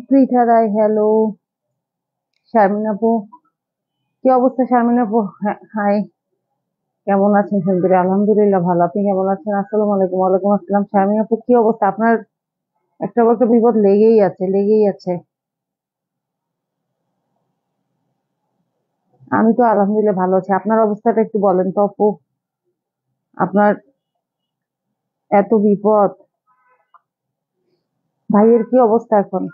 পৃথা রায়, hello. Sharmin আপু, কি অবস্থা শারমিন আপু? হাই, কেমন আছেন? সুন্দরী, আলহামদুলিল্লাহ ভালো। আপনি কেমন আছেন? আসসালামু আলাইকুম। ওয়ালাইকুম আসসালাম। শারমিন আপু, কি অবস্থা আপনার? একটা বলতে বিপদ লেগেই আছে, লেগেই আছে। আমি তো আলহামদুলিল্লাহ ভালো আছি। আপনার অবস্থাটা একটু বলেন তো আপু। আপনার এত বিপদ, ভাইয়ের কি অবস্থা এখন?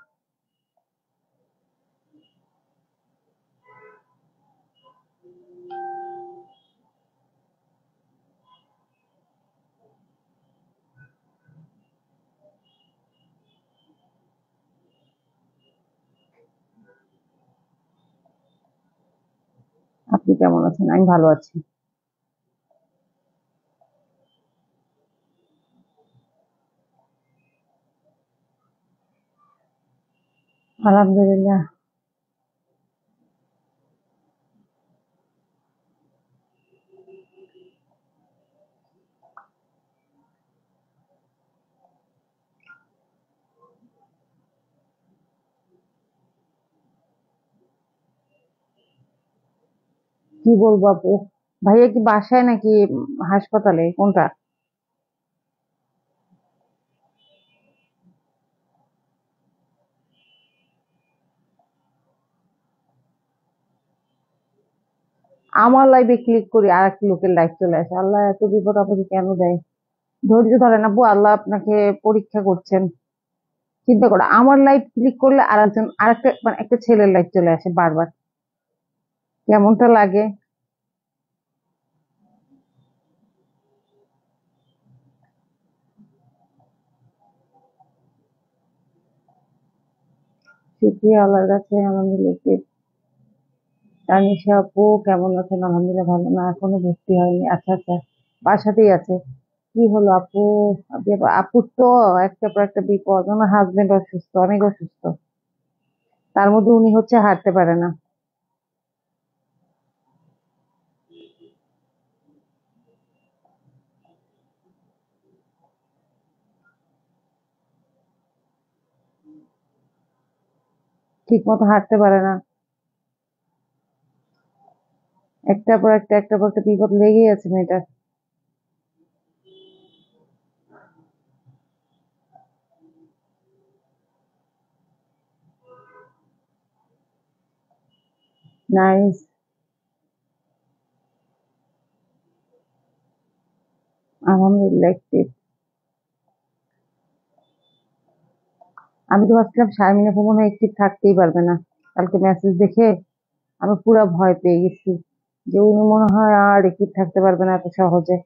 আপনি কেমন আছেন? আমি ভালো আছি, আলহামদুলিল্লাহ। কি বলবো আপু, ভাইয়া কি বাসায় নাকি হাসপাতালে, কোনটা? আমার লাইভে ক্লিক করি আর একটা লোকের লাইভ চলে আসে। আল্লাহ, এত বিপদ আপনাকে কেন দেয়? ধৈর্য ধরেন আপু, আল্লাহ আপনাকে পরীক্ষা করছেন। চিন্তা করো, আমার লাইভ ক্লিক করলে আর একজন, আরেকটা মানে একটা ছেলের লাইভ চলে আসে বারবার। কেমনটা লাগে? শুকরিয়া আল্লাহর কাছে, আলহামদুলিল্লাহ। তানিশা আপু, কেমন আছেন? আলহামদুলিল্লাহ ভালো। না, এখনো ভর্তি হয়নি। আচ্ছা আচ্ছা, বাসাতেই আছে। কি হলো আপু? আপুর তো একটা পর একটা বিপদ। আমার হাজবেন্ড অসুস্থ, অনেক অসুস্থ। তার মধ্যে উনি হচ্ছে হাঁটতে পারে না। ঠিক মতো হাঁটতে পারে না। একটা পর একটা বিপদ লেগেই আছে মেয়েটার। নাইস। আলহামদুলিল্লাহ active। আমি তো ভাবছিলাম শারমিন আপু মনে হয় একটিভ থাকতেই পারবে না। কালকে মেসেজ দেখে আমি পুরা ভয় পেয়ে গেছি যে উনি মনে হয় আর একটিভ থাকতে পারবে না এত সহজে।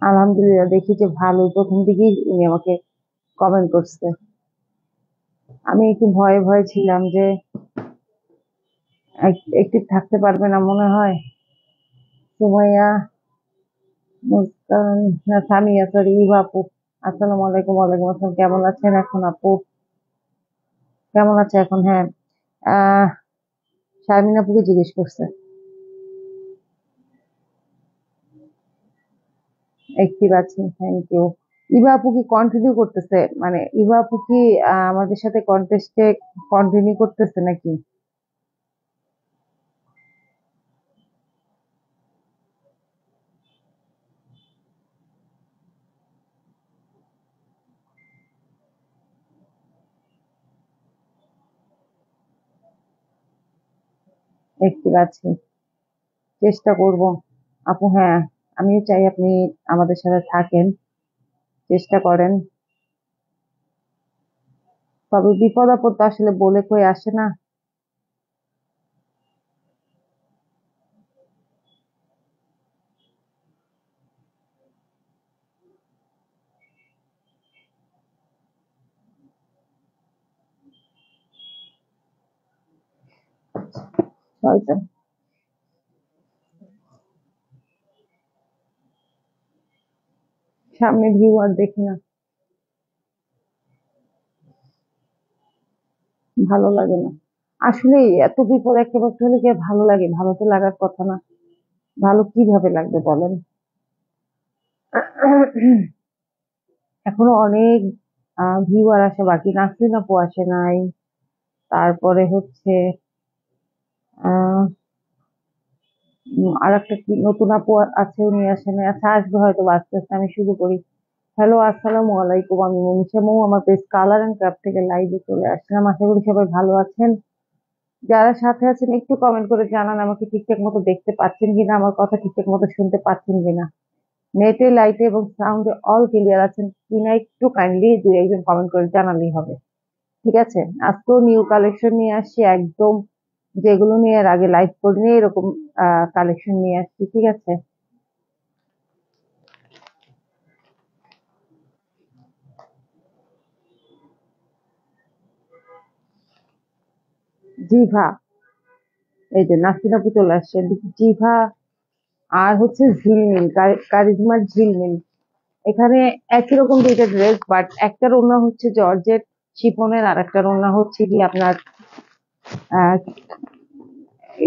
আলহামদুলিল্লাহ, দেখি যে ভালোই, প্রথম দিকেই উনি আমাকে কমেন্ট করছে। আমি একটু ভয়ে ভয়ে ছিলাম যে একটিভ থাকতে পারবে না মনে হয়। সুমাইয়া, মুস্কান, না সামিয়া, সরি, ইভা আপু। আসসালামু আলাইকুম। ওয়ালাইকুম আসসালাম। কেমন আছেন এখন আপু? কেমন আছে এখন? হ্যাঁ, আহ শারমিন আপুকে জিজ্ঞেস করছে। অ্যাক্টিভ আছে, থ্যাংক ইউ। ইভা আপু কি কন্টিনিউ করতেছে? মানে ইভা আপু কি আমাদের সাথে কন্টেস্টে কন্টিনিউ করতেছে নাকি? অ্যাক্টিভ আছে, চেষ্টা করব আপু। হ্যাঁ, আমিও চাই আপনি আমাদের সাথে থাকেন, চেষ্টা করেন। তবে বিপদ আপদ তো আসলে বলে কই আসে না। হয়তো সামনে ভিউ আর দেখি না, ভালো লাগে না। আসলে এত বিপদ একটা বছর হলে কি আর ভালো লাগে? ভালো তো লাগার কথা না। ভালো কিভাবে লাগবে বলেন? এখনো অনেক ভিউয়ার আসা বাকি, নাসরিন আপু আসে নাই। তারপরে হচ্ছে আহ আর একটা কি নতুন আপু আছে, উনি আসে নাই। আচ্ছা, আসবে হয়তো, আস্তে আস্তে আমি শুরু করি। হ্যালো, আসসালামু আলাইকুম। আমি মনীষা মৌ, আমার পেজ কালার এন্ড ক্রাফট থেকে লাইভে চলে আসলাম। আশা করি সবাই ভালো আছেন। যারা সাথে আছেন একটু কমেন্ট করে জানান আমাকে ঠিকঠাক মতো দেখতে পাচ্ছেন কিনা, আমার কথা ঠিকঠাক মতো শুনতে পাচ্ছেন কিনা। নেটে, লাইটে এবং সাউন্ডে অল ক্লিয়ার আছেন কিনা একটু কাইন্ডলি দুই একজন কমেন্ট করে জানালেই হবে। ঠিক আছে, আজকেও নিউ কালেকশন নিয়ে আসছি একদম, যেগুলো নিয়ে এর আগে লাইভ করিনি এরকম কালেকশন নিয়ে আসছি। ঠিক আছে, জিভা, এই যে নাসির আপু চলে আসছে। জিভা আর হচ্ছে ঝিলমিল, কারিজমার ঝিলমিল। এখানে একই রকম দুইটা ড্রেস, বাট একটার ওড়না হচ্ছে জর্জেট শিফনের, আর একটার ওড়না হচ্ছে কি আপনার আহ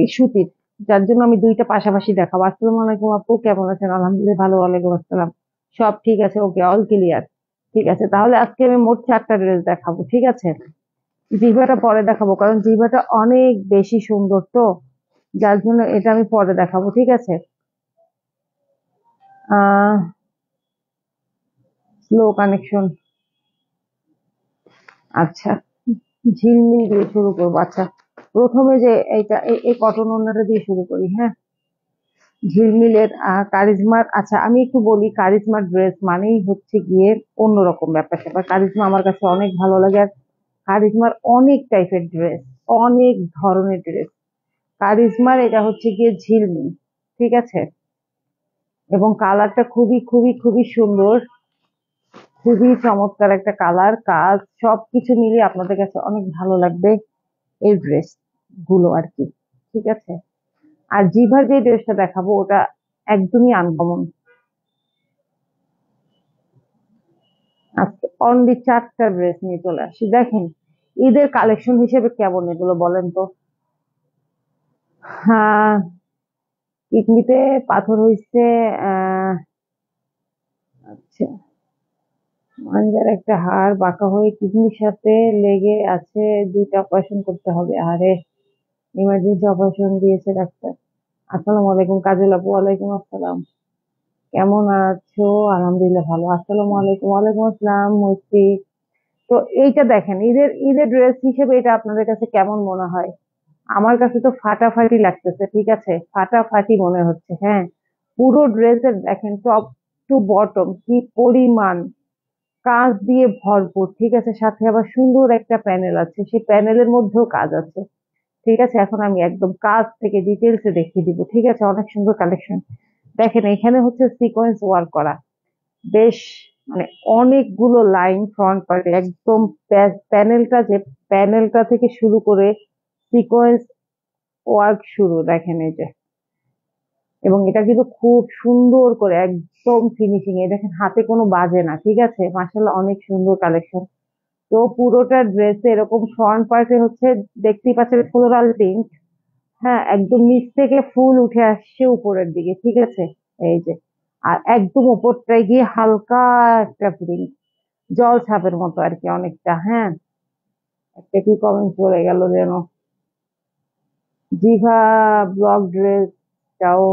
এই সুতির। যার জন্য আমি দুইটা পাশাপাশি দেখাবো। আসসালামু আলাইকুম আপু, কেমন আছেন? আলহামদুলিল্লাহ ভালো, ওয়ালাইকুম আসসালাম। সব ঠিক আছে, ওকে, অল ক্লিয়ার। ঠিক আছে, তাহলে আজকে আমি মোট 4টা ড্রেস দেখাবো। ঠিক আছে, জিভাটা পরে দেখাবো কারণ জিভাটা অনেক বেশি সুন্দর তো, যার জন্য এটা আমি পরে দেখাবো। ঠিক আছে, আহ স্লো কানেকশন। আচ্ছা, ঝিলমিল দিয়ে শুরু করবো। আচ্ছা, প্রথমে যে এইটা, এই কটন ওড়নাটা দিয়ে শুরু করি। হ্যাঁ, ঝিলমিলের কারিজমার। আচ্ছা, আমি একটু বলি, কারিজমার ড্রেস মানেই হচ্ছে গিয়ে অন্যরকম ব্যাপার স্যাপার। কারিজমা আমার কাছে অনেক ভালো লাগে। আর কারিজমার অনেক টাইপের ড্রেস, অনেক ধরনের ড্রেস। কারিজমার এটা হচ্ছে গিয়ে ঝিলমিল। ঠিক আছে, এবং কালারটা খুবই খুবই খুবই সুন্দর, খুবই চমৎকার একটা কালার, কাজ সবকিছু মিলিয়ে আপনাদের কাছে অনেক ভালো লাগবে এই ড্রেস গুলো আর কি। ঠিক আছে, আর জিভার যে ড্রেসটা দেখাবো ওটা একদমই আনকমন। আজকে অনলি 4টা ড্রেস নিয়ে চলে আসি। দেখেন, ঈদের কালেকশন হিসেবে কেমন এগুলো বলেন তো। হ্যাঁ, কিডনিতে পাথর হইছে। আহ আচ্ছা, মাঞ্জার একটা হাড় বাঁকা হয়ে কিডনির সাথে লেগে আছে, 2টা অপারেশন করতে হবে। আরে, ইমার্জেন্সি অপারেশন দিয়েছে ডাক্তার। আসসালামু আলাইকুম কাজল আপু, ওয়ালাইকুম আসসালাম। কেমন আছো? আলহামদুলিল্লাহ ভালো। আসসালামু আলাইকুম। ওয়ালাইকুম আসসালাম মৈত্রী। তো এইটা দেখেন, ঈদের ঈদের ড্রেস হিসেবে এটা আপনাদের কাছে কেমন মনে হয়? আমার কাছে তো ফাটাফাটি লাগতেছে। ঠিক আছে, ফাটাফাটি মনে হচ্ছে। হ্যাঁ, পুরো ড্রেসের দেখেন টপ টু বটম কি পরিমাণ কাজ দিয়ে ভরপুর। ঠিক আছে, সাথে আবার সুন্দর একটা প্যানেল আছে, সেই প্যানেলের মধ্যেও কাজ আছে। ঠিক আছে, এখন আমি একদম কাজ থেকে ডিটেলসে দেখিয়ে দিব। ঠিক আছে, অনেক সুন্দর কালেকশন। দেখেন, এখানে হচ্ছে সিকোয়েন্স ওয়ার্ক করা, বেশ মানে অনেকগুলো লাইন ফ্রন্ট পার্টে একদম। প্যানেলটা যে প্যানেলটা থেকে শুরু করে সিকোয়েন্স ওয়ার্ক শুরু, দেখেন এই যে। এবং এটা কিন্তু খুব সুন্দর করে একদম ফিনিশিং এ, দেখেন হাতে কোনো বাজে না। ঠিক আছে, মার্শাল্লাহ অনেক সুন্দর কালেকশন। তো পুরোটা ড্রেসে এরকম ফ্রন্ট পার্টে হচ্ছে, দেখতেই পাচ্ছেন ফ্লোরাল প্রিন্ট। হ্যাঁ, একদম নিচ থেকে ফুল উঠে আসছে উপরের দিকে। ঠিক আছে, এই যে। আর একদম উপরটায় গিয়ে হালকা একটা প্রিন্ট, জল ছাপের মতো আর কি অনেকটা। হ্যাঁ, একটা কি কমেন্ট চলে গেল যেন। জিভা ব্লক ড্রেসটাও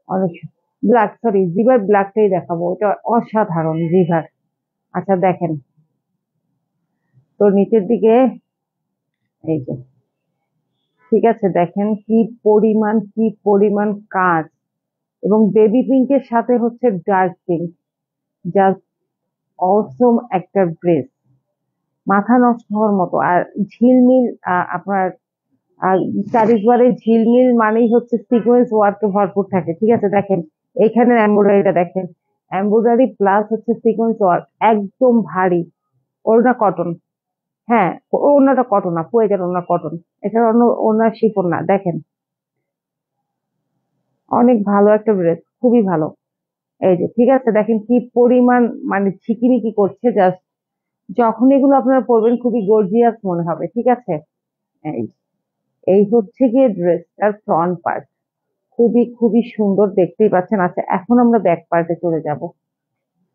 অনেক, ব্ল্যাক, সরি, জিভার ব্ল্যাকটাই দেখাবো, ওটা অসাধারণ জিভার। আচ্ছা দেখেন, তো নিচের দিকে এই যে। ঠিক আছে, দেখেন কি পরিমাণ কাজ, এবং বেবি পিঙ্কের সাথে হচ্ছে ডার্ক পিঙ্ক, জাস্ট অসম একটা ড্রেস, মাথা নষ্ট হওয়ার মতো। আর ঝিলমিল আপনার চারিবারে ঝিলমিল মানেই হচ্ছে সিকোয়েন্স ওয়ার্ক ভরপুর থাকে। ঠিক আছে, দেখেন এইখানে এমব্রয়ডারিটা দেখেন, এমব্রয়ডারি প্লাস হচ্ছে সিকোয়েন্স ওয়ার্ক, একদম ভারী। ওড়না কটন। হ্যাঁ, ওড়নাটা কটন আপু, এটার ওড়না কটন। এটার ওড়না শিফন না। দেখেন, অনেক ভালো একটা ড্রেস, খুবই ভালো। এই যে, ঠিক আছে, দেখেন কি পরিমাণ মানে ঝিকিমিকি করছে জাস্ট। যখন এগুলো আপনারা পরবেন খুবই গর্জিয়াস মনে হবে। ঠিক আছে, এই এই হচ্ছে গিয়ে ড্রেসটার ফ্রন্ট পার্ট, খুবই খুবই সুন্দর, দেখতেই পাচ্ছেন। আচ্ছা, এখন আমরা ব্যাক পার্টে চলে যাব।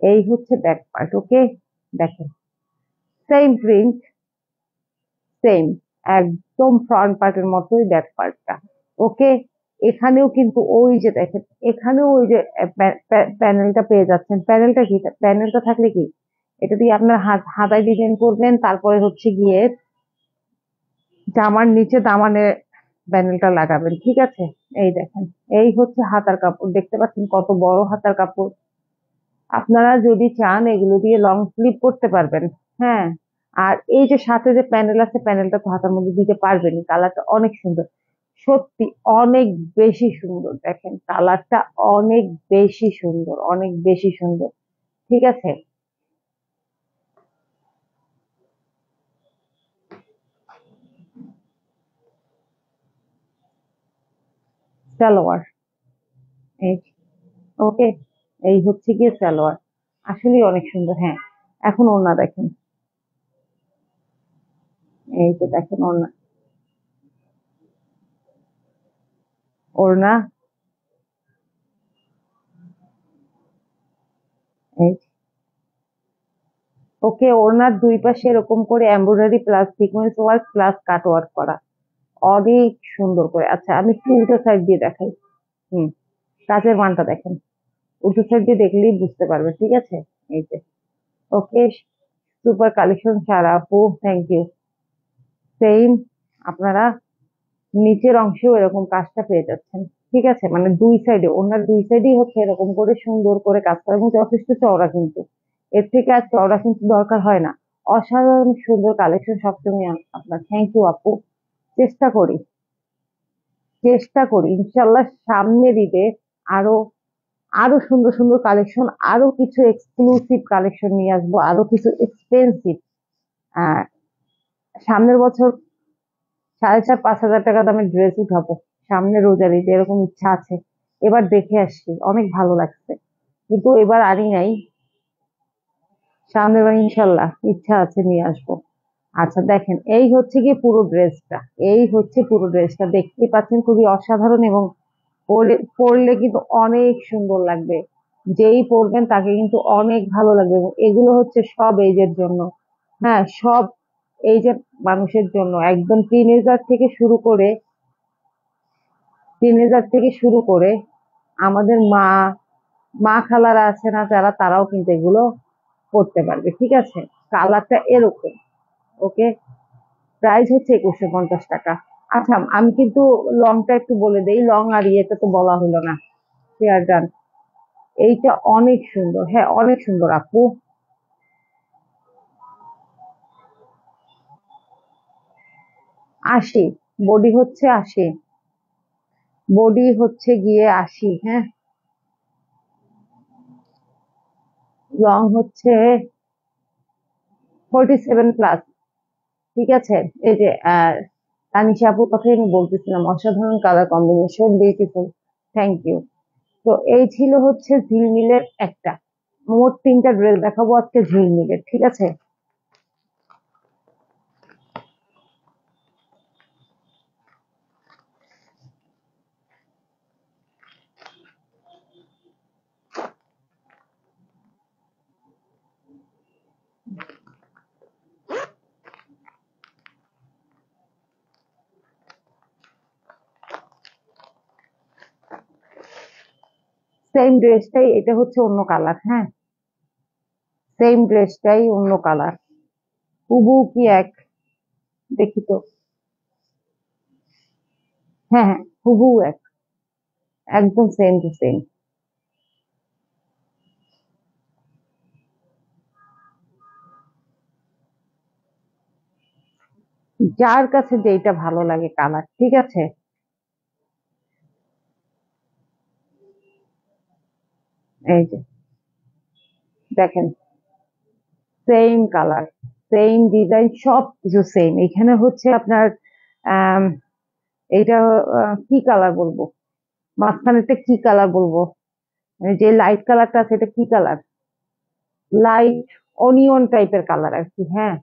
এই হচ্ছে ব্যাক পার্ট। ওকে, দেখেন সেম প্রিন্ট, সেম, একদম ফ্রন্ট পার্টের মতোই ব্যাক পার্টটা। ওকে, এখানেও কিন্তু ওই যে দেখেন, এখানেও ওই যে প্যানেলটা পেয়ে যাচ্ছেন। প্যানেলটা কি, প্যানেলটা থাকলে কি, এটা দিয়ে আপনার হাতায় ডিজাইন করবেন, তারপরে হচ্ছে গিয়ে জামার নিচে দামানে প্যানেলটা লাগাবেন, ঠিক আছে। এই দেখেন, এই হচ্ছে হাতার কাপড়, দেখতে পাচ্ছেন কত বড় হাতার কাপড়। আপনারা যদি চান এগুলো দিয়ে লং স্লিভ করতে পারবেন। হ্যাঁ, আর এই যে সাথে যে প্যানেল আছে, প্যানেলটা তো হাতার মধ্যে দিতে পারবেনই। কালারটা অনেক সুন্দর, সত্যি অনেক বেশি সুন্দর। দেখেন কালারটা অনেক বেশি সুন্দর, অনেক বেশি সুন্দর, ঠিক আছে। সালোয়ার, এই, ওকে, এই হচ্ছে গিয়ে সালোয়ার, আসলে অনেক সুন্দর। হ্যাঁ, এখন ওড়না দেখেন, এই যে দেখেন ওড়না, ওড়না, এই, ওকে, ওড়নার দুই পাশে এরকম করে embroidery plus sequence work plus কাট ওয়ার্ক করা, অনেক সুন্দর করে। আচ্ছা আমি একটু উল্টো সাইড দিয়ে দেখাই। হুম, কাজের মানটা দেখেন, উল্টো সাইড দিয়ে দেখলেই বুঝতে পারবে, ঠিক আছে। এই যে, ওকে, সুপার কালেকশন সারা আপু, থ্যাংক ইউ। সেম, আপনারা নিচের অংশেও এরকম কাজটা পেয়ে যাচ্ছেন, ঠিক আছে, মানে দুই সাইডে, ওনার দুই সাইডেই হচ্ছে এরকম করে সুন্দর করে কাজ করা, এবং যথেষ্ট চওড়া কিন্তু, এর থেকে আর চওড়া কিন্তু দরকার হয় না। অসাধারণ সুন্দর কালেকশন সবসময় আপনার, থ্যাংক ইউ আপু। চেষ্টা করি, চেষ্টা করি ইনশাল্লাহ সামনে দিতে আরো, আরো সুন্দর সুন্দর কালেকশন, আরো কিছু এক্সক্লুসিভ কালেকশন নিয়ে আসবো, আরো কিছু এক্সপেন্সিভ। আহ সামনের বছর 4,500-5,000 টাকা দামের ড্রেস উঠাবো, সামনে রোজার ঈদ, এরকম ইচ্ছা আছে। এবার দেখে আসছি, অনেক ভালো লাগছে, কিন্তু এবার আনি নাই, সামনের বার ইনশাল্লাহ ইচ্ছা আছে নিয়ে আসবো। আচ্ছা দেখেন, এই হচ্ছে গিয়ে পুরো ড্রেসটা, এই হচ্ছে পুরো ড্রেসটা, দেখতে পাচ্ছেন খুবই অসাধারণ, এবং পরলে কিন্তু অনেক সুন্দর লাগবে, যেই পরবেন তাকে কিন্তু অনেক ভালো লাগবে। এবং এগুলো হচ্ছে সব এজের জন্য, হ্যাঁ সব এই যে মানুষের জন্য, একদম টিনেজার থেকে শুরু করে আমাদের মা, মা খালারা আছে না যারা, তারাও কিন্তু এগুলো পড়তে পারবে, ঠিক আছে। কালারটা এরকম, ওকে, প্রাইস হচ্ছে 2,150 টাকা। আচ্ছা আমি কিন্তু লংটা একটু বলে দেই, লং আর ইয়েটা তো বলা হলো না, ফেয়ার ডান, এইটা অনেক সুন্দর, হ্যাঁ অনেক সুন্দর আপু। 80, বডি হচ্ছে 80, বডি হচ্ছে গিয়ে 80, হ্যাঁ, লং হচ্ছে 47+, ঠিক আছে। এই যে তানিশা আপুর কথাই আমি বলতেছিলাম, অসাধারণ colour combination, beautiful, thank you. তো এই ছিল হচ্ছে ঝিলমিলের একটা, মোট 3টা ড্রেস দেখাবো আজকে ঝিলমিলের, ঠিক আছে। সেম ড্রেসটাই, এটা হচ্ছে অন্য কালার, হ্যাঁ, সেম ড্রেসটাই অন্য কালার, হুবহু কি এক, দেখি তো, হ্যাঁ হ্যাঁ, হুবহু এক, একদম সেম টু সেম। যার কাছে যেটা ভালো লাগে কালার, ঠিক আছে। এই যে দেখেন, সেম কালার, সেম ডিজাইন, সব কিছু সেম। এখানে হচ্ছে আপনার আহ এইটা কি কালার বলবো, মাঝখানেরটা কি কালার বলবো, মানে যে লাইট কালারটা আছে এটা কি কালার, লাইট অনিয়ন টাইপের কালার আর কি, হ্যাঁ,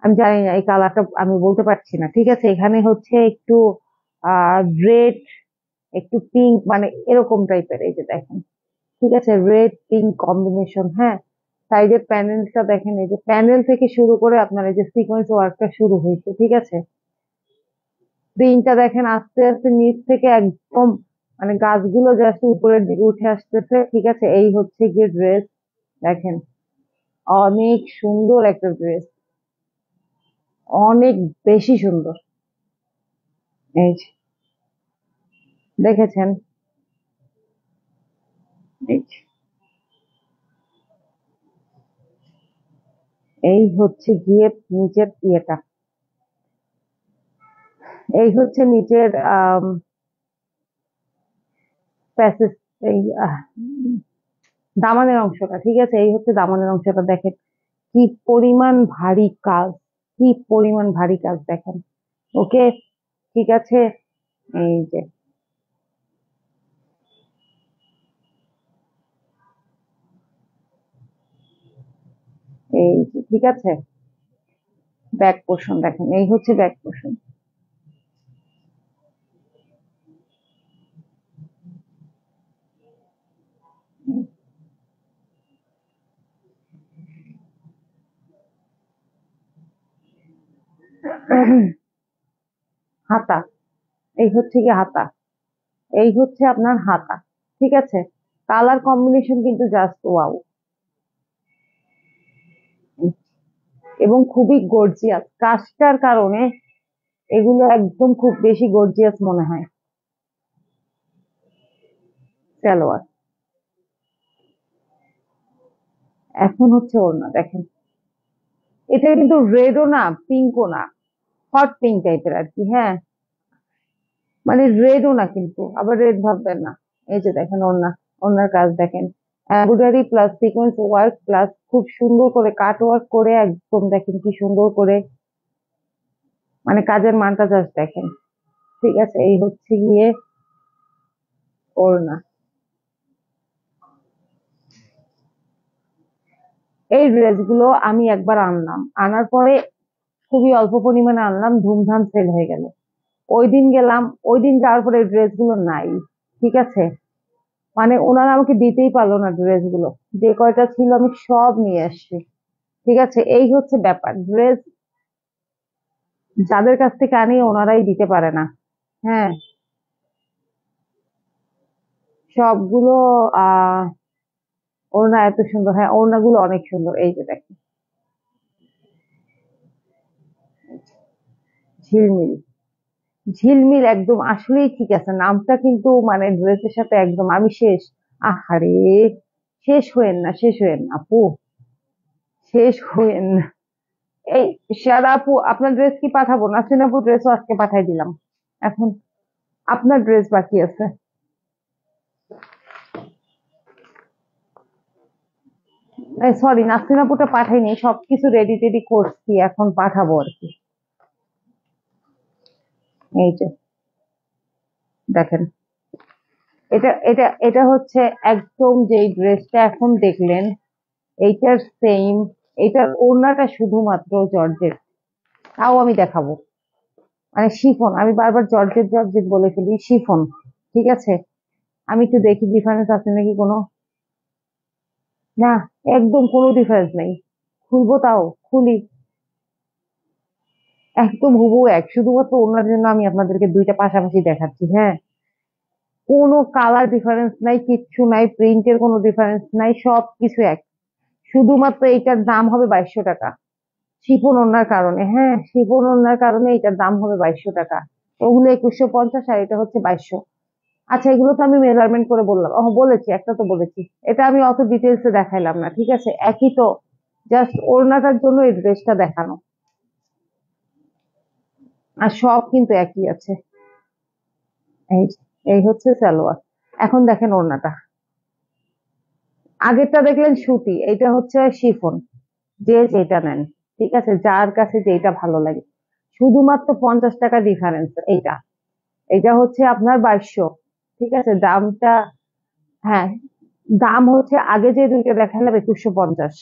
আমি জানি না এই কালারটা, আমি বলতে পারছি না, ঠিক আছে। এখানে হচ্ছে একটু রেড, একটু পিঙ্ক, মানে এরকম টাইপের, এই যে দেখেন, ঠিক আছে, রেড পিঙ্ক কম্বিনেশন, হ্যাঁ, সাইডের প্যানেলটা দেখেন, এই যে প্যানেল থেকে শুরু করে আপনার এই যে সিকোয়েন্স ওয়ার্কটা শুরু হয়েছে, ঠিক আছে। প্রিন্টটা দেখেন আস্তে আস্তে নিচ থেকে একদম মানে গাছগুলো জাস্ট উপরের দিকে উঠে আসতেছে, ঠিক আছে। এই হচ্ছে গিয়ে ড্রেস, দেখেন অনেক সুন্দর একটা ড্রেস, অনেক বেশি সুন্দর। এই যে দেখেছেন, এই যে, এই হচ্ছে গিয়ে নিচের ইয়েটা, এই হচ্ছে নিচের প্যাসেজ, এই দামানের অংশটা, ঠিক আছে। এই হচ্ছে দামানের অংশটা, দেখেন কি পরিমাণ ভারী কাজ, কি পরিমাণ ভারী কাজ দেখেন। ওকে, ঠিক আছে। এই যে, এই যে, ঠিক আছে। ব্যাক পোর্শন দেখেন, এই হচ্ছে ব্যাক পোর্শন। হাতা, এই হচ্ছে কি হাতা, এই হচ্ছে আপনার হাতা, ঠিক আছে। কালার কম্বিনেশন কিন্তু জাস্ট ওয়াও, এবং খুবই গর্জিয়াস কাজটার কারণে এগুলো একদম খুব বেশি গর্জিয়াস মনে হয়। সালোয়ার, এখন হচ্ছে ওড়না দেখেন, এটা কিন্তু রেডও না পিঙ্কও না, হট পিঙ্ক টাইপের আর কি, হ্যাঁ। মানে রেডও না কিন্তু আবার রেড ভাববেন না। এই যে দেখেন ওড়না, ওড়নার কাজ দেখেন, embroidery plus sequence work plus খুব সুন্দর করে কাট ওয়ার্ক করে একদম দেখেন কি সুন্দর করে, মানে কাজের মানটা জাস্ট দেখেন, ঠিক আছে। এই হচ্ছে গিয়ে ওড়না। এই ড্রেসগুলো আমি একবার আনলাম, আনার পরে খুবই অল্প পরিমাণে আনলাম, ধুমধাম সেল হয়ে গেল। ওই দিন গেলাম, ওই দিন যাওয়ার পরে ড্রেসগুলো নাই, ঠিক আছে। মানে ওনারা আমাকে দিতেই পারলো না ড্রেসগুলো, যে কয়টা ছিল আমি সব নিয়ে আসছি, ঠিক আছে। এই হচ্ছে ব্যাপার, ড্রেস যাদের কাছ থেকে আনি ওনারাই দিতে পারে না, হ্যাঁ। সবগুলো আহ ওড়না এত সুন্দর, হ্যাঁ ওড়নাগুলো অনেক সুন্দর, এই যে দেখেন ঝিলমিল, ঝিলমিল একদম আসলেই ঠিক আছে, নামটা কিন্তু মানে ড্রেসের সাথে একদম আমি শেষ। আহারে, শেষ হয়েন না, শেষ হয়েন না আপু, শেষ হয়েন না। এই সারা আপু, আপনার ড্রেস কি পাঠাবো? নাসরিন আপু ড্রেসও আজকে পাঠাই দিলাম, এখন আপনার ড্রেস বাকি আছে। সরি, নাসরিন আপুটা পাঠাইনি, সবকিছু রেডি টেডি করছি, এখন পাঠাবো আর কি। এই যে দেখেন, এটা এটা এটা হচ্ছে একদম যেই ড্রেসটা এখন দেখলেন এইটার সেম, এটার ওড়নাটা শুধুমাত্র জর্জেট, তাও আমি দেখাবো, মানে শিফন, আমি বারবার জর্জেট জর্জেট বলে ফেলি, শিফন, ঠিক আছে। আমি একটু দেখি ডিফারেন্স আছে নাকি কোনো, না একদম কোনো ডিফারেন্স নাই। খুলবো, তাও খুলি, একদম হুবহু এক, শুধুমাত্র ওনার জন্য আমি আপনাদেরকে দুইটা পাশাপাশি দেখাচ্ছি, হ্যাঁ। কোনো কালার ডিফারেন্স নাই, কিচ্ছু নাই, প্রিন্টের কোনো ডিফারেন্স নাই, সব কিছু এক। শুধুমাত্র এইটার দাম হবে 2200 টাকা, শিফন ওড়নার কারণে, হ্যাঁ শিফন ওড়নার কারণে এটার দাম হবে 2200 টাকা। ওগুলো 2150 আর এটা হচ্ছে 2200। আচ্ছা, এগুলো তো আমি মেজারমেন্ট করে বললাম, ও বলেছি, একটা তো বলেছি, এটা আমি অত ডিটেলসে দেখাইলাম না, ঠিক আছে। একই তো, জাস্ট ওড়নাটার জন্য এই ড্রেসটা দেখানো, আর সব কিন্তু একই আছে। এই এই হচ্ছে সালোয়ার, এখন দেখেন ওড়নাটা, আগেরটা দেখলেন সুতি, এটা হচ্ছে শিফন, যে যেটা নেন, ঠিক আছে, যার কাছে যেটা ভালো লাগে। শুধুমাত্র 50 টাকা ডিফারেন্স, এইটা এটা হচ্ছে আপনার 2200, ঠিক আছে দামটা, হ্যাঁ। দাম হচ্ছে আগে যে দুইটা দেখালাম 2150,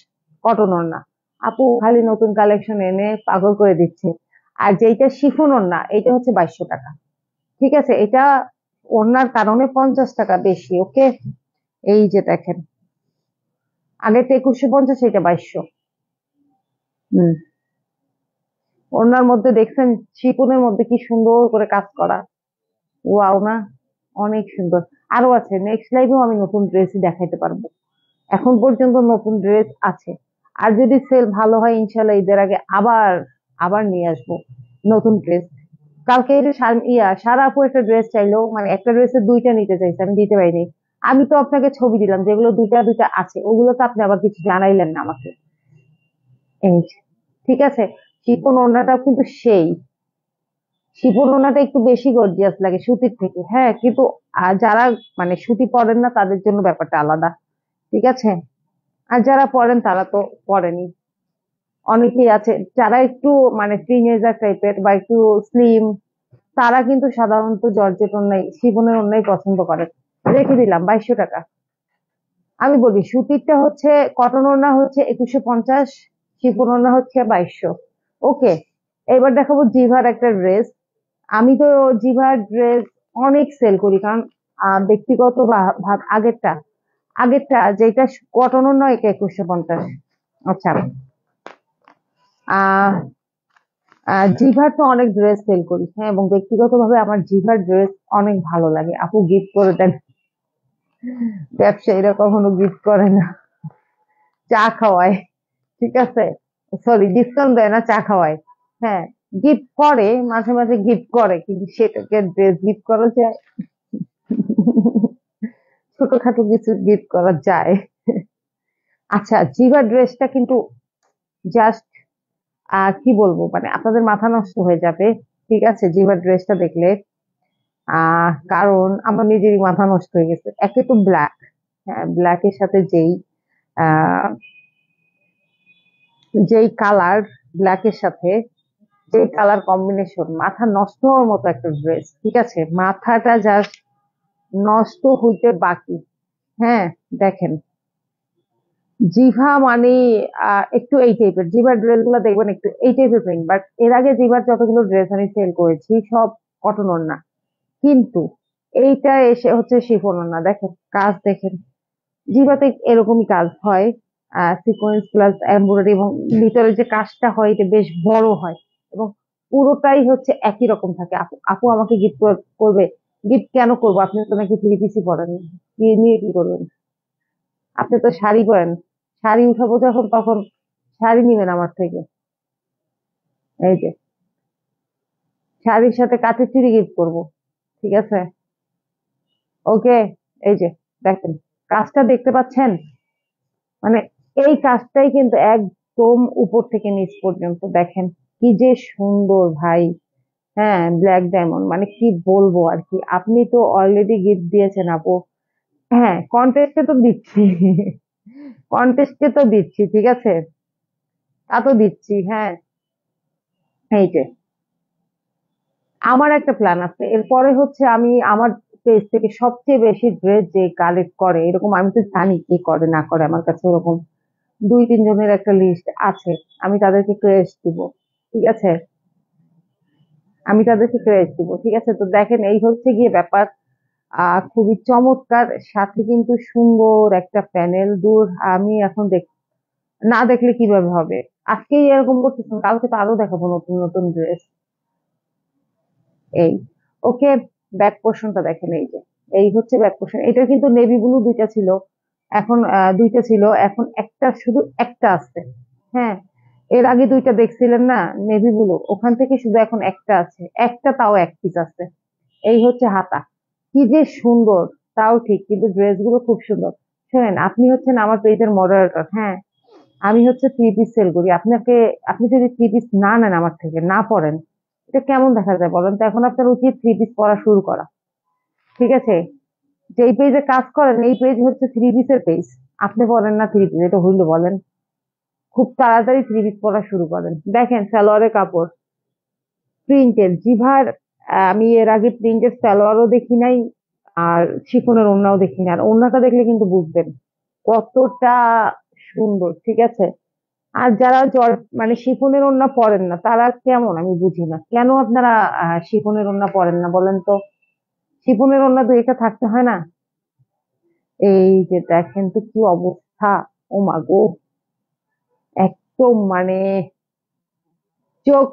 কটন ওড়না, আপু খালি নতুন কালেকশন এনে পাগল করে দিচ্ছে। আর যেটা শিফন ওড়না এটা হচ্ছে 2200 টাকা, ঠিক আছে। এটা ওড়নার কারণে 50 টাকা বেশি, ওকে। এই যে দেখেন, আগে তো 2150, এটা 2200। হম। ওনার মধ্যে দেখছেন শিপনের মধ্যে কি সুন্দর করে কাজ করা, ওয়াও না, অনেক সুন্দর। আরো আছে, নেক্সট লাইভেও আমি নতুন ড্রেসই দেখাইতে পারবো। এখন পর্যন্ত নতুন ড্রেস আছে। আর যদি সেল ভালো হয় ইনশাল্লাহ ঈদের আগে আবার আবার নিয়ে আসবো নতুন ড্রেস। কালকে এই যে সারা আপু একটা ড্রেস চাইলো, মানে একটা ড্রেসের দুইটা নিতে চাইছে, আমি দিতে পারিনি। আমি তো আপনাকে ছবি দিলাম যেগুলো দুইটা দুইটা আছে, ওগুলো তো আপনি আবার কিছু জানাইলেন না আমাকে। এই যে, ঠিক আছে। শিফন ওড়নাটাও কিন্তু সেই, শিফন ওড়নাটা একটু বেশি গর্জিয়াস লাগে সুতির থেকে, হ্যাঁ, কিন্তু যারা মানে সুতি পরেন না তাদের জন্য ব্যাপারটা আলাদা। ঠিক আছে। আর যারা পরেন তারা তো পরেনি। অনেকেই আছে যারা একটু মানে টিনেজার টাইপের বা একটু স্লিম, তারা কিন্তু সাধারণত জর্জেট ওড়নাই, শিফনের ওড়নাই পছন্দ করে। রেখে দিলাম 2200 টাকা। আমি বলি সুতিরটা হচ্ছে, কটন ওড়না হচ্ছে 2150, শিফন ওড়না হচ্ছে 2200। ওকে। এবার দেখাবো জিভার একটা ড্রেস। আমি তো জিভার ড্রেস অনেক সেল করি, কারণ ব্যক্তিগত আগেরটা, আগেরটা যেটা কটন ওড়না, এটা 2150। আচ্ছা। আহ জিভার তো অনেক ড্রেস সেল করি, হ্যাঁ, এবং ব্যক্তিগতভাবে আমার জিভার ড্রেস অনেক ভালো লাগে। আপু গিফট করে দেন। ব্যবসায়ীরা কখনো গিফট করে না, চা খাওয়ায়। ঠিক আছে। সরি, ডিসকাউন্ট দেয় না, চা খাওয়ায়। হ্যাঁ, গিফট করে, মাঝে মাঝে গিফট করে, কিন্তু সেটাকে ড্রেস গিফট করা যায়? ছোটখাটো কিছু গিফট করা যায়। আচ্ছা, জিভার ড্রেসটা কিন্তু জাস্ট কি বলবো, মানে আপনাদের মাথা নষ্ট হয়ে যাবে। ঠিক আছে, জিভার ড্রেসটা দেখলে। কারণ আমার নিজেরই মাথা নষ্ট হয়ে গেছে। একে তো ব্ল্যাক, হ্যাঁ, ব্ল্যাকের সাথে আহ যেই কালার, ব্ল্যাকের সাথে যে কালার কম্বিনেশন, মাথা নষ্ট হওয়ার মতো একটা ড্রেস। ঠিক আছে, মাথাটা জাস্ট নষ্ট হইতে বাকি। হ্যাঁ, দেখেন, জিভা মানে একটু এই টাইপের জিভার ড্রেস গুলো দেখবেন, একটু এই টাইপের প্রিন্ট। বাট এর আগে জিভার যতগুলো ড্রেস আমি সেল করেছি সব কটন ওড়না, কিন্তু এইটা এসে হচ্ছে শিফন ওড়না। দেখেন কাজ, দেখেন জিভাতে এরকমই কাজ হয়, সিকোয়েন্স প্লাস এমব্রয়ডারি, এবং ভিতরে যে কাজটা হয় এটা বেশ বড় হয়, এবং পুরোটাই হচ্ছে একই রকম থাকে। আপু আপু আমাকে গিফট করবে? গিফট কেন করবো? আপনি তো নাকি থ্রি পিসি পরেন, কি নিয়ে কি করবেন? আপনি তো শাড়ি পরেন, শাড়ি উঠাবো যখন তখন শাড়ি নিবেন আমার থেকে। এই যে, শাড়ির সাথে কাঁচের চুড়ি গিফট করবো। ঠিক আছে। ওকে। এই যে, দেখেন কাজটা দেখতে পাচ্ছেন, মানে এই কাজটাই কিন্তু একদম উপর থেকে নিচ পর্যন্ত দেখেন কি যে সুন্দর ভাই। হ্যাঁ, ব্ল্যাক ডায়মন্ড, মানে কি বলবো আর কি। আপনি তো অলরেডি গিফট দিয়েছেন আপু। হ্যাঁ, কন্টেস্টে তো দিচ্ছি। কন্টেস্টে তো দিচ্ছি, ঠিক আছে, তা তো দিচ্ছি, হ্যাঁ। এই যে, আমার একটা প্ল্যান আছে, এরপরে হচ্ছে আমি আমার পেজ থেকে সবচেয়ে বেশি ড্রেস যে কালেক্ট করে, এরকম আমি তো জানি কি করে না করে, আমার কাছে এরকম 2-3 জনের একটা লিস্ট আছে। আমি তাদেরকে ক্রেজ দিব। ঠিক আছে, আমি তাদেরকে ক্রেজ দিব। ঠিক আছে, তো দেখেন এই হচ্ছে গিয়ে ব্যাপার। খুবই চমৎকার, সাথে কিন্তু সুন্দর একটা প্যানেল। দূর, আমি এখন না দেখলে কিভাবে হবে? আজকেই এরকম করতেছেন, কালকে তো আরো দেখাবো নতুন নতুন ড্রেস। এই, ওকে। ব্যাক পোর্শনটা দেখেন, এই যে, এই হচ্ছে ব্যাক পোর্শন। এটা কিন্তু নেভি ব্লু দুইটা ছিল, এখন দুইটা ছিল, এখন একটা, শুধু একটা আছে। হ্যাঁ, এর আগে দুইটা দেখছিলেন না নেভি ব্লু, ওখান থেকে শুধু এখন একটা আছে, একটা, তাও এক পিস আছে। এই হচ্ছে হাতা, কি যে সুন্দর। তাও ঠিক, কিন্তু ড্রেস গুলো খুব সুন্দর। শোনেন, আপনি হচ্ছেন আমার পেজের মডারেটর, হ্যাঁ, আমি হচ্ছে থ্রি পিস সেল করি। আপনাকে, আপনি যদি থ্রি পিস না নেন আমার থেকে, না পরেন, এটা কেমন দেখা যায় বলেন তো? এখন আপনার উচিত থ্রি পিস পরা শুরু করা। ঠিক আছে, যেই পেজে কাজ করেন এই পেজ হচ্ছে থ্রি পিসের পেজ, আপনি পরেন না থ্রি পিস, এটা হইলো বলেন? খুব তাড়াতাড়ি থ্রি পিস পরা শুরু করেন। দেখেন সালোয়ারের কাপড় প্রিন্টেড জিভার, আমি এর আগে প্রিন্টেড সালোয়ারও দেখি নাই, আর শিফনের ওড়নাও দেখি না। আর ওড়নাটা দেখলে কিন্তু বুঝবেন কতটা সুন্দর। ঠিক আছে। আর যারা মানে শিফনের ওড়না পরেন না তারা কেমন আমি বুঝি না, কেন আপনারা শিফনের ওড়না পরেন না বলেন তো? শিফনের ওড়না দুইটা থাকতে হয় না? এই যে দেখেন তো কি অবস্থা। ও মা গো, একদম মানে চোখ,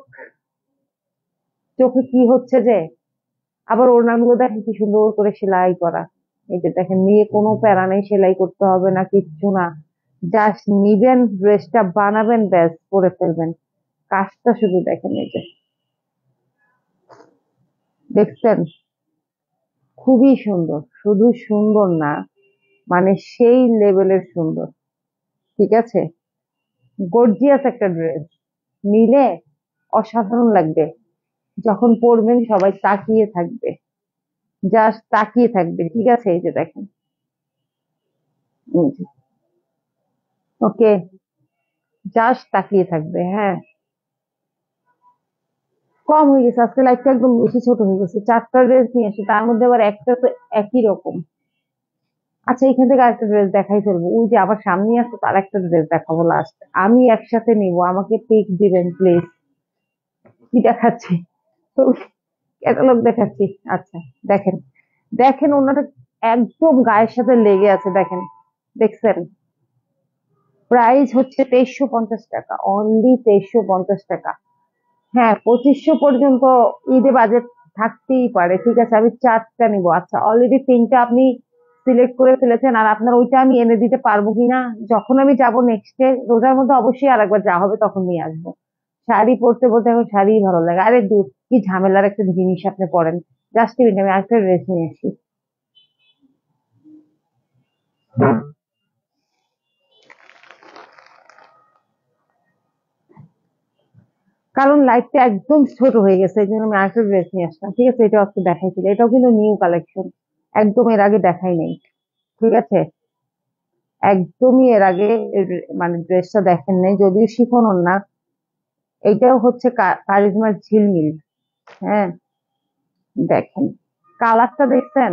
চোখে কি হচ্ছে যে। আবার ওড়নাগুলো দেখেন কি সুন্দর করে সেলাই করা। এই যে দেখেন, নিয়ে কোনো প্যারা নেই, সেলাই করতে হবে না, কিচ্ছু না। জাস্ট নিবেন, ড্রেসটা বানাবেন, ব্যাস পরে ফেলবেন। কাজটা শুধু দেখেন, এই যে দেখছেন, খুবই সুন্দর। শুধু সুন্দর না, মানে সেই লেভেলের সুন্দর। ঠিক আছে, গর্জিয়াস একটা ড্রেস, নিলে অসাধারণ লাগবে। যখন পরবেন সবাই তাকিয়ে থাকবে, জাস্ট তাকিয়ে থাকবে। ঠিক আছে, এই যে দেখেন। ওকে, জাস্ট তাকিয়ে থাকবে। হ্যাঁ, কম হয়ে গেছে আজকে, লাইফটা একদম বেশি ছোট হয়ে গেছে। 4টা ড্রেস নিয়ে আসি, তার মধ্যে আবার একটা তো একই রকম। আচ্ছা, এখান থেকে আরেকটা ড্রেস দেখাই ফেলবো, ওই যে আবার সামনে আছে, তার একটা ড্রেস দেখাবো লাস্ট। আমি একসাথে নিব, আমাকে পিক দিবেন প্লিজ। কি দেখাচ্ছি? ক্যাটালগ দেখাচ্ছি। আচ্ছা, দেখেন, দেখেন ওনাটা একদম গায়ের সাথে লেগে আছে, দেখেন, দেখছেন? প্রাইস হচ্ছে 2350 টাকা, অনলি 2350 টাকা। হ্যাঁ, 2500 পর্যন্ত ঈদে বাজেট থাকতেই পারে। ঠিক আছে, আমি 4টা নিব। আচ্ছা, অলরেডি 3টা আপনি সিলেক্ট করে ফেলেছেন, আর আপনার ওইটা আমি এনে দিতে পারবো কিনা, যখন আমি যাব নেক্সট ডে রোজার মধ্যে, অবশ্যই আরেকবার যা হবে তখন নিয়ে আসবো। শাড়ি পরতে পরতে এখন শাড়ি ভালো লাগে। আরে দূর, কি ঝামেলার একটা জিনিস আপনি পরেন। জাস্ট মিনিট, আমি আরেকটা ড্রেস নিয়ে আসি। কারণ লাইফটা একদম ছোট হয়ে গেছে, এই জন্য আমি আরেকটা ড্রেস নিয়ে আসলাম। ঠিক আছে, এটা আজকে দেখাইছিল, এটাও কিন্তু নিউ কালেকশন, একদম এর আগে দেখাই নাই। ঠিক আছে, একদমই এর আগে মানে ড্রেসটা দেখেন নাই, যদিও শিফন না। এইটাও হচ্ছে কারিজমার ঝিলমিল। হ্যাঁ, দেখেন, কালারটা দেখছেন?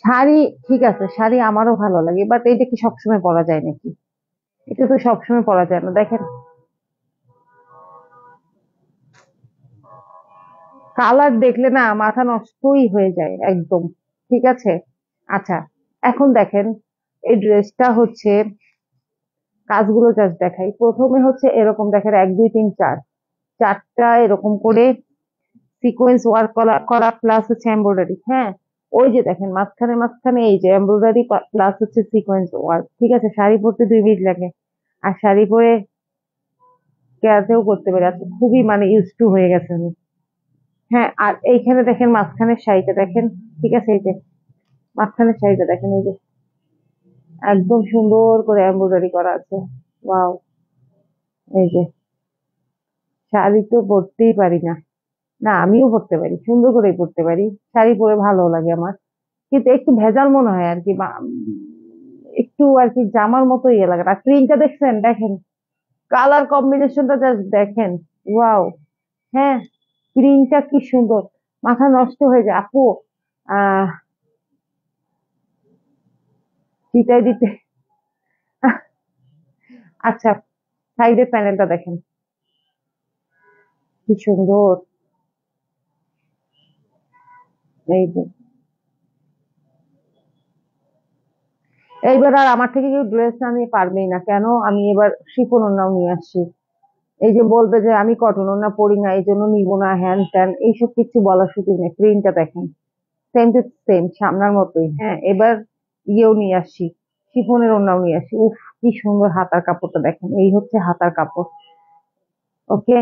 শাড়ি, ঠিক আছে, শাড়ি আমারও ভালো লাগে, বাট এটা কি সবসময় পরা যায় নাকি? এটা তো সবসময় পরা যায় না, দেখেন। কালার দেখলে না মাথা নষ্টই হয়ে যায় একদম। ঠিক আছে, আচ্ছা, এখন দেখেন, এই ড্রেসটা হচ্ছে, কাজগুলো জাস্ট দেখাই। প্রথমে হচ্ছে এরকম দেখেন, 1 2 3 4, 4টা এরকম করে সিকোয়েন্স ওয়ার্ক করা করা, প্লাস হচ্ছে এমব্রয়ডারি। হ্যাঁ, ওই যে দেখেন, মাঝখানে মাঝখানে এই যে এমব্রয়ডারি প্লাস হচ্ছে সিকোয়েন্স ওয়ার্ক। ঠিক আছে, শাড়ি পরতে 2 মিনিট লাগে, আর শাড়ি পরে কেয়াতেও করতে পারি। আচ্ছা, খুবই মানে ইউজ টু হয়ে গেছে আমি। হ্যাঁ, আর এইখানে দেখেন, মাঝখানের শাড়িটা দেখেন। ঠিক আছে, এই যে মাঝখানের শাড়িটা দেখেন, এই যে একদম সুন্দর করে এমব্রয়ডারি করা আছে। ওয়াও, এই যে, শাড়ি তো পরতেই পারি না, না আমিও পরতে পারি, সুন্দর করেই পরতে পারি। শাড়ি পরে ভালো লাগে আমার, কিন্তু একটু ভেজাল মনে হয় আর কি, একটু আর কি জামার মতো ইয়ে লাগে। আর প্রিন্টটা দেখছেন? দেখেন, কালার কম্বিনেশনটা জাস্ট দেখেন। ওয়াও, হ্যাঁ, প্রিন্টটা কি সুন্দর, মাথা নষ্ট হয়ে যায় আপু। আহ চিটাই দিতে। আচ্ছা, সাইডের প্যানেলটা দেখেন, কি সুন্দর। এই যে, এইবার আর আমার থেকে কেউ ড্রেস না নিয়ে পারবেই না, কেন? আমি এবার শিফন ওড়নাও নিয়ে আসছি। এই যে বলবে যে আমি কটন ওড়না পরি না, এই জন্য নিবো না, হ্যান ত্যান, এইসব কিছু বলার সুযোগ নেই। প্রিন্টটা দেখেন, সেম টু সেম, সামনার মতোই। হ্যাঁ, এবার ইয়েও নিয়ে আসছি, শিফনের ওড়নাও নিয়ে আসছি। উফ, কি সুন্দর হাতার কাপড়টা দেখেন, এই হচ্ছে হাতার কাপড়। ওকে,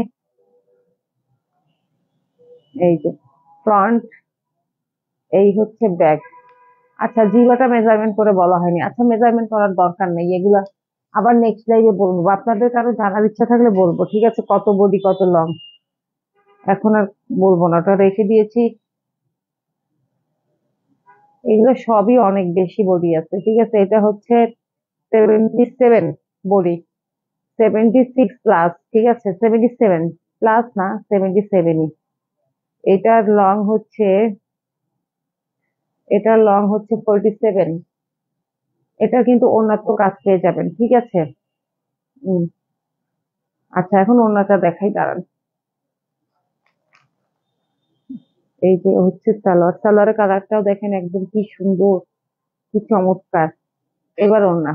এই যে ফ্রন্ট, এই হচ্ছে ব্যাক। আচ্ছা, জিবাটা মেজারমেন্ট করে বলা হয়নি। আচ্ছা, মেজারমেন্ট করার দরকার নেই, এগুলা আবার নেক্সট লাইভে বলবো। আপনাদের কারো জানার ইচ্ছা থাকলে বলবো। ঠিক আছে, কত বডি কত লং, এখন আর বলবো না, ওটা রেখে দিয়েছি। এগুলো সবই অনেক বেশি বডি আছে। ঠিক আছে, এটা হচ্ছে 77 বডি, 76 প্লাস। ঠিক আছে, 77 প্লাস না, 77ই। এটার লং হচ্ছে, এটার লং হচ্ছে 47। এটা কিন্তু অন্যত্র কাজ পেয়ে যাবেন। ঠিক আছে। উম, আচ্ছা, এখন অন্যটা দেখাই, দাঁড়ান। এই যে হচ্ছে সালোয়ার, সালোয়ারের কালারটাও দেখেন, একদম কি সুন্দর, কি চমৎকার। এবার ওড়না,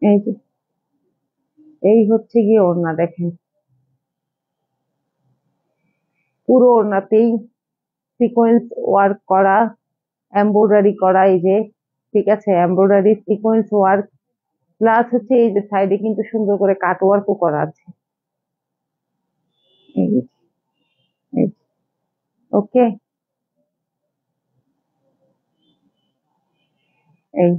এই যে এই হচ্ছে গিয়ে ওড়না, দেখেন পুরো ওড়নাতেই সিকোয়েন্স ওয়ার্ক করা, এমব্রয়ডারি করা, এই যে ঠিক আছে, এমব্রয়ডারি সিকোয়েন্স ওয়ার্ক, প্লাস হচ্ছে এই যে সাইডে কিন্তু সুন্দর করে কাট ওয়ার্কও করা আছে। ওকে, এই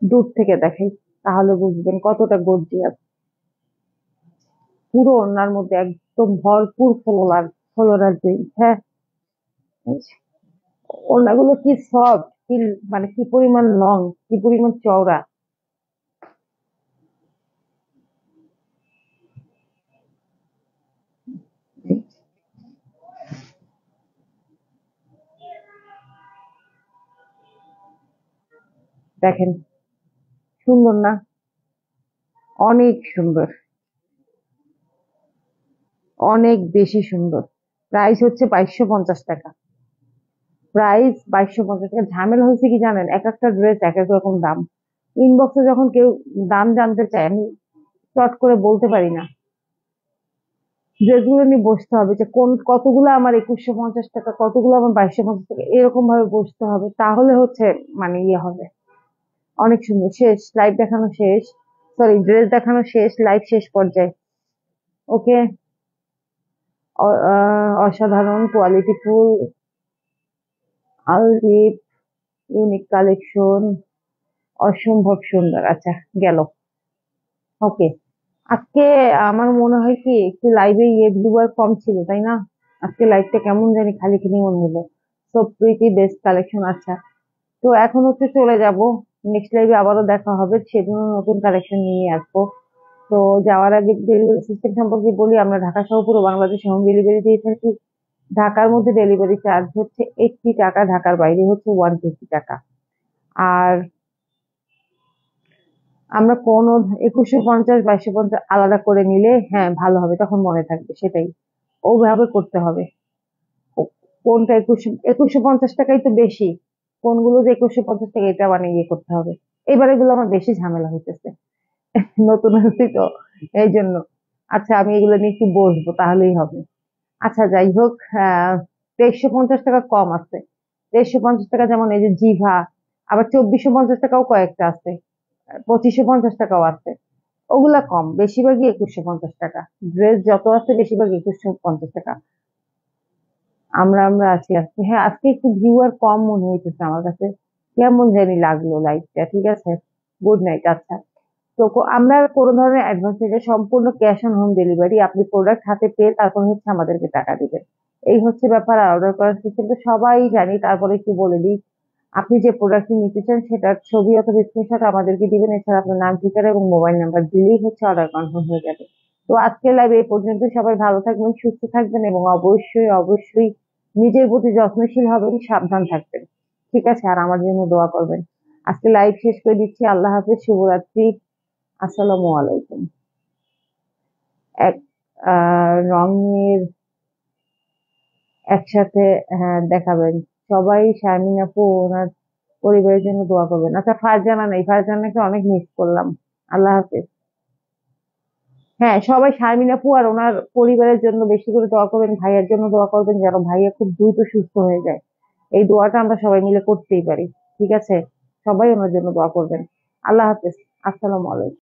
দূর থেকে দেখাই তাহলে বুঝবেন কতটা গর্জিয়াস। পুরো ওড়নার মধ্যে একদম ভরপুর ফ্লোরাল, ফ্লোরাল প্রিন্ট। হ্যাঁ, এই যে, ওড়নাগুলো কি সফট, কি মানে কি পরিমাণ লং, কি পরিমাণ চওড়া। দেখেন সুন্দর না, অনেক সুন্দর, অনেক বেশি সুন্দর। প্রাইস হচ্ছে 2250 টাকা। প্রাইস 2250 টাকা। ঝামেলা হয়েছে কি জানেন, এক একটা ড্রেস এক এক রকম দাম। ইনবক্সে যখন কেউ দাম জানতে চায়, আমি চট করে বলতে পারি না। ড্রেসগুলো নিয়ে বসতে হবে যে কোন কতগুলো আমার 2150 টাকা, কতগুলো আমার 2250 টাকা, এরকম ভাবে বসতে হবে, তাহলে হচ্ছে মানে ইয়ে হবে। অনেক সুন্দর। শেষ, লাইভ দেখানো শেষ, সরি ড্রেস দেখানো শেষ, লাইভ শেষ পর্যায়ে। ওকে, অসাধারণ কোয়ালিটি ফুল আলডিপ, ইউনিক কালেকশন, অসম্ভব সুন্দর। আচ্ছা, গেল। ওকে, আজকে আমার মনে হয় কি একটু লাইভে ভিউয়ার কম ছিল, তাই না? আজকে লাইভটা কেমন জানি খালি খালি মনে হলো। সব প্রিটি বেস্ট কালেকশন। আচ্ছা, তো এখন হচ্ছে চলে যাব, নেক্সট লাইভে আবারও দেখা হবে, সেদিন নতুন কালেকশন নিয়ে আসবো। তো যাওয়ার আগে ডেলিভারি সিস্টেম সম্পর্কে বলি, আমরা ঢাকা সহ পুরো বাংলাদেশে হোম ডেলিভারি দিয়ে থাকি। ঢাকার মধ্যে ডেলিভারি চার্জ হচ্ছে 80 টাকা, ঢাকার বাইরে হচ্ছে 150 টাকা। আর আমরা কোনো 2150 2250 আলাদা করে নিলে হ্যাঁ ভালো হবে, তখন মনে থাকবে, সেটাই ওভাবে করতে হবে। কোনটা 2150 টাকাই তো বেশি, কোনগুলো যে 2150 টাকা এটা মানে ইয়ে করতে হবে। এবার এগুলো আমার বেশি ঝামেলা হইতেছে, নতুন হচ্ছি তো, এই জন্য। আচ্ছা, আমি এগুলো নিয়ে একটু বসবো, তাহলেই হবে। আচ্ছা, যাই হোক, 2350 টাকা কম আছে। 2350 টাকা যেমন এই যে জিভা, আবার 2450 টাকাও কয়েকটা আছে, 2550 টাকাও আছে। ওগুলা কম, বেশিরভাগই 2150 টাকা। ড্রেস যত আছে বেশিরভাগ 2150 টাকা। আমরা আছি আজকে, হ্যাঁ আজকে একটু ভিউয়ার কম মনে হইতেছে আমার কাছে, কেমন জানি লাগলো লাইফটা। ঠিক আছে, গুড নাইট। আচ্ছা, তো আমরা কোনো ধরনের অ্যাডভান্স নিতে, সম্পূর্ণ ক্যাশ অন হোম ডেলিভারি, আপনি প্রোডাক্ট হাতে পেয়ে তারপর হচ্ছে আমাদেরকে টাকা দিবেন। এই হচ্ছে ব্যাপার। আর অর্ডার করার সিস্টেম তো সবাই জানি, তারপরে একটু বলে দিই, আপনি যে প্রোডাক্টটি নিতে চান সেটার ছবি অথবা স্ক্রিনশট আমাদেরকে দিবেন, এছাড়া আপনার নাম, ঠিকানা এবং মোবাইল নাম্বার দিলেই হচ্ছে অর্ডার কনফার্ম হয়ে যাবে। তো আজকের লাইভ এই পর্যন্ত। সবাই ভালো থাকবেন, সুস্থ থাকবেন এবং অবশ্যই অবশ্যই নিজের প্রতি যত্নশীল হবেন, সাবধান থাকবেন। ঠিক আছে, আর আমার জন্য দোয়া করবেন। আজকে লাইভ শেষ করে দিচ্ছি। আল্লাহ হাফেজ, শুভরাত্রি, আসসালামু আলাইকুম। এক রঙের একসাথে, হ্যাঁ দেখাবেন। সবাই শারমিন আপু ওনার পরিবারের জন্য দোয়া করবেন। আচ্ছা, ফারজানা নেই, ফারজানাকে অনেক মিস করলাম। আল্লাহ হাফেজ। হ্যাঁ, সবাই শারমিন আপু আর ওনার পরিবারের জন্য বেশি করে দোয়া করবেন, ভাইয়ের জন্য দোয়া করবেন যেন ভাইয়া খুব দ্রুত সুস্থ হয়ে যায়। এই দোয়াটা আমরা সবাই মিলে করতেই পারি। ঠিক আছে, সবাই ওনার জন্য দোয়া করবেন। আল্লাহ হাফেজ, আসসালামু আলাইকুম।